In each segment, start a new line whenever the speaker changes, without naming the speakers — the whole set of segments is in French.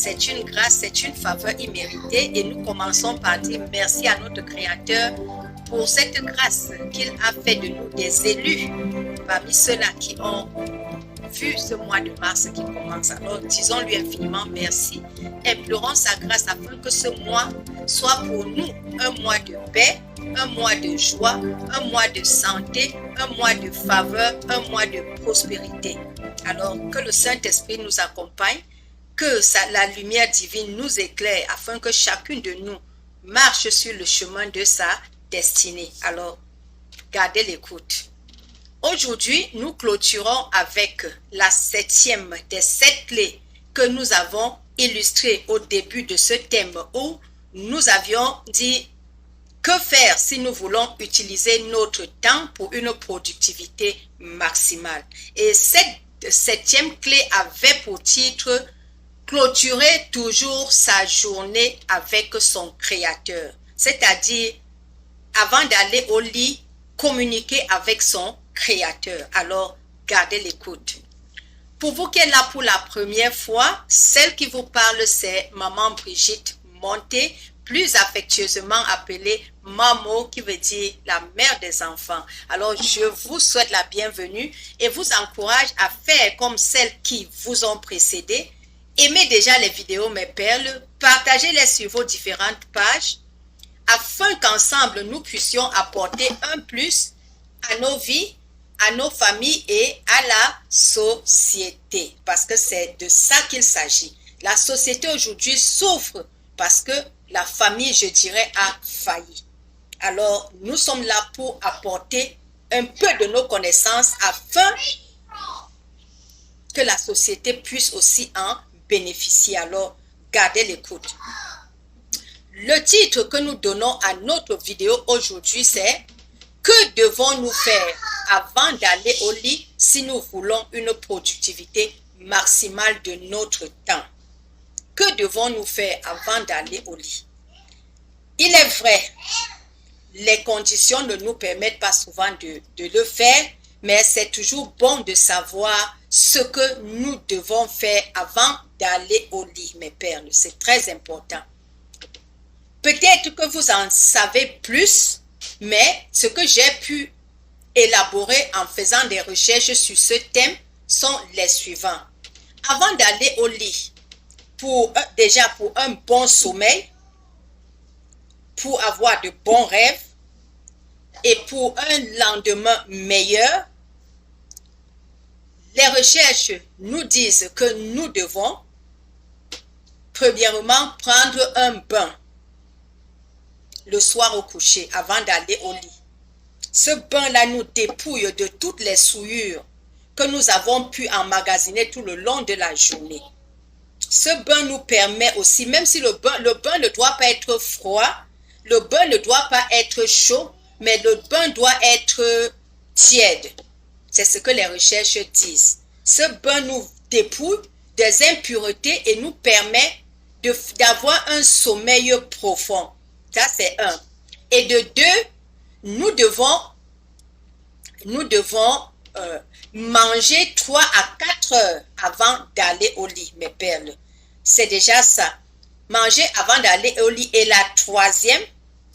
C'est une grâce, c'est une faveur imméritée et nous commençons par dire merci à notre Créateur pour cette grâce qu'il a fait de nous des élus parmi ceux-là qui ont vu ce mois de mars qui commence. Alors disons-lui infiniment merci, implorons sa grâce afin que ce mois soit pour nous un mois de paix, un mois de joie, un mois de santé, un mois de faveur, un mois de prospérité. Alors que le Saint-Esprit nous accompagne, que la lumière divine nous éclaire afin que chacune de nous marche sur le chemin de sa destinée. Alors, gardez l'écoute. Aujourd'hui, nous clôturons avec la 7e des 7 clés que nous avons illustrées au début de ce thème où nous avions dit que faire si nous voulons utiliser notre temps pour une productivité maximale. Et cette 7e clé avait pour titre clôturer toujours sa journée avec son Créateur. C'est-à-dire, avant d'aller au lit, communiquer avec son Créateur. Alors, gardez l'écoute. Pour vous qui êtes là pour la première fois, celle qui vous parle, c'est Maman Brigitte Monté, plus affectueusement appelée Mamo, qui veut dire la mère des enfants. Alors, je vous souhaite la bienvenue et vous encourage à faire comme celles qui vous ont précédé. Aimez déjà les vidéos Mes Perles, partagez-les sur vos différentes pages afin qu'ensemble nous puissions apporter un plus à nos vies, à nos familles et à la société. Parce que c'est de ça qu'il s'agit. La société aujourd'hui souffre parce que la famille, je dirais, a failli. Alors, nous sommes là pour apporter un peu de nos connaissances afin que la société puisse aussi en bénéficier. Alors, gardez l'écoute. Le titre que nous donnons à notre vidéo aujourd'hui, c'est « Que devons-nous faire avant d'aller au lit si nous voulons une productivité maximale de notre temps ?» Que devons-nous faire avant d'aller au lit? Il est vrai, les conditions ne nous permettent pas souvent de le faire, mais c'est toujours bon de savoir ce que nous devons faire avant d'aller au lit, mes perles. C'est très important. Peut-être que vous en savez plus, mais ce que j'ai pu élaborer en faisant des recherches sur ce thème sont les suivants. Avant d'aller au lit, déjà pour un bon sommeil, pour avoir de bons rêves et pour un lendemain meilleur, les recherches nous disent que nous devons premièrement prendre un bain le soir au coucher avant d'aller au lit. Ce bain-là nous dépouille de toutes les souillures que nous avons pu emmagasiner tout le long de la journée. Ce bain nous permet aussi, même si le bain ne doit pas être froid, le bain ne doit pas être chaud, mais le bain doit être tiède. C'est ce que les recherches disent. Ce bain nous dépouille des impuretés et nous permet d'avoir un sommeil profond. Ça, c'est un. Et de deux, nous devons manger 3 à 4 heures avant d'aller au lit, mes perles. C'est déjà ça. Manger avant d'aller au lit. Et la troisième,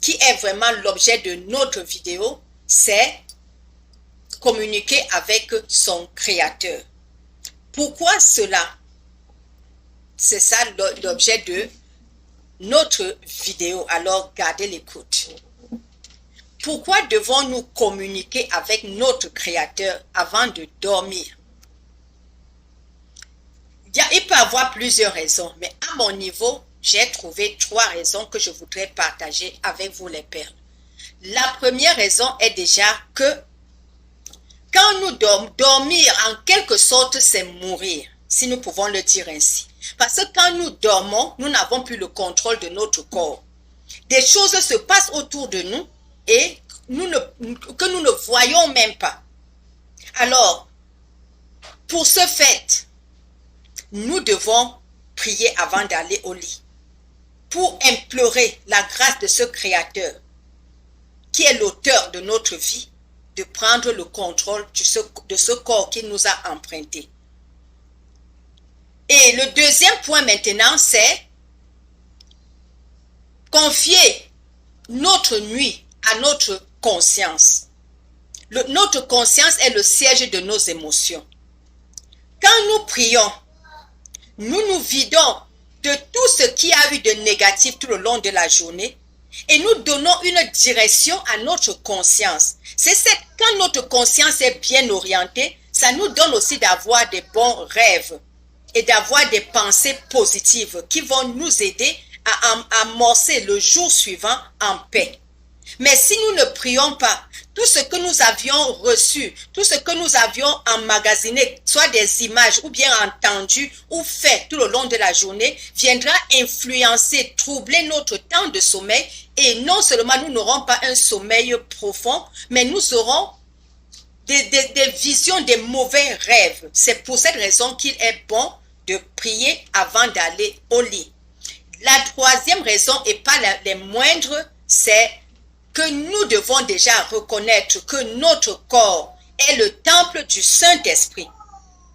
qui est vraiment l'objet de notre vidéo, c'est communiquer avec son Créateur. Pourquoi cela? C'est ça l'objet de notre vidéo. Alors, gardez l'écoute. Pourquoi devons-nous communiquer avec notre Créateur avant de dormir? Il peut y avoir plusieurs raisons, mais à mon niveau, j'ai trouvé 3 raisons que je voudrais partager avec vous les perles. La première raison est déjà que quand nous dormir, en quelque sorte, c'est mourir, si nous pouvons le dire ainsi. Parce que quand nous dormons, nous n'avons plus le contrôle de notre corps. Des choses se passent autour de nous et que nous ne voyons même pas. Alors, pour ce fait, nous devons prier avant d'aller au lit pour implorer la grâce de ce Créateur qui est l'auteur de notre vie, de prendre le contrôle de ce corps qu'il nous a emprunté. Et le deuxième point maintenant, c'est confier notre nuit à notre conscience. Notre conscience est le siège de nos émotions. Quand nous prions, nous nous vidons de tout ce qui a eu de négatif tout le long de la journée et nous donnons une direction à notre conscience. Quand notre conscience est bien orientée, ça nous donne aussi d'avoir des bons rêves et d'avoir des pensées positives qui vont nous aider à amorcer le jour suivant en paix. Mais si nous ne prions pas, tout ce que nous avions reçu, tout ce que nous avions emmagasiné, soit des images ou bien entendu ou fait tout le long de la journée, viendra influencer, troubler notre temps de sommeil. Et non seulement nous n'aurons pas un sommeil profond, mais nous aurons des visions, des mauvais rêves. C'est pour cette raison qu'il est bon de prier avant d'aller au lit. La troisième raison, et pas les moindres, c'est que nous devons déjà reconnaître que notre corps est le temple du Saint-Esprit.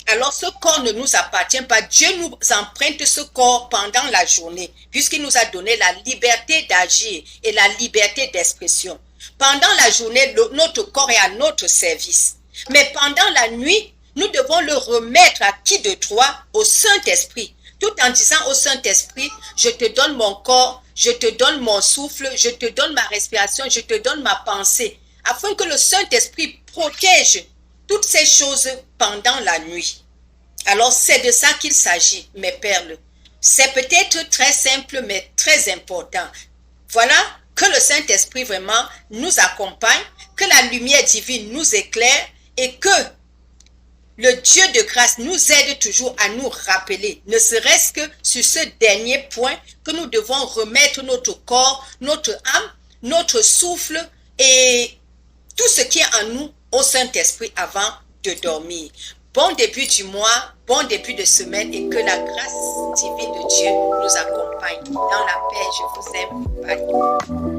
Alors ce corps ne nous appartient pas. Dieu nous emprunte ce corps pendant la journée, puisqu'il nous a donné la liberté d'agir et la liberté d'expression. Pendant la journée, notre corps est à notre service. Mais pendant la nuit, nous devons le remettre à qui de droit? Au Saint-Esprit. Tout en disant au Saint-Esprit, je te donne mon corps, je te donne mon souffle, je te donne ma respiration, je te donne ma pensée, afin que le Saint-Esprit protège toutes ces choses pendant la nuit. Alors c'est de ça qu'il s'agit, mes perles. C'est peut-être très simple, mais très important. Voilà, que le Saint-Esprit vraiment nous accompagne, que la lumière divine nous éclaire et que le Dieu de grâce nous aide toujours à nous rappeler, ne serait-ce que sur ce dernier point, que nous devons remettre notre corps, notre âme, notre souffle et tout ce qui est en nous au Saint-Esprit avant de dormir. Bon début du mois, bon début de semaine et que la grâce divine de Dieu nous accompagne. Dans la paix, je vous aime. Bye.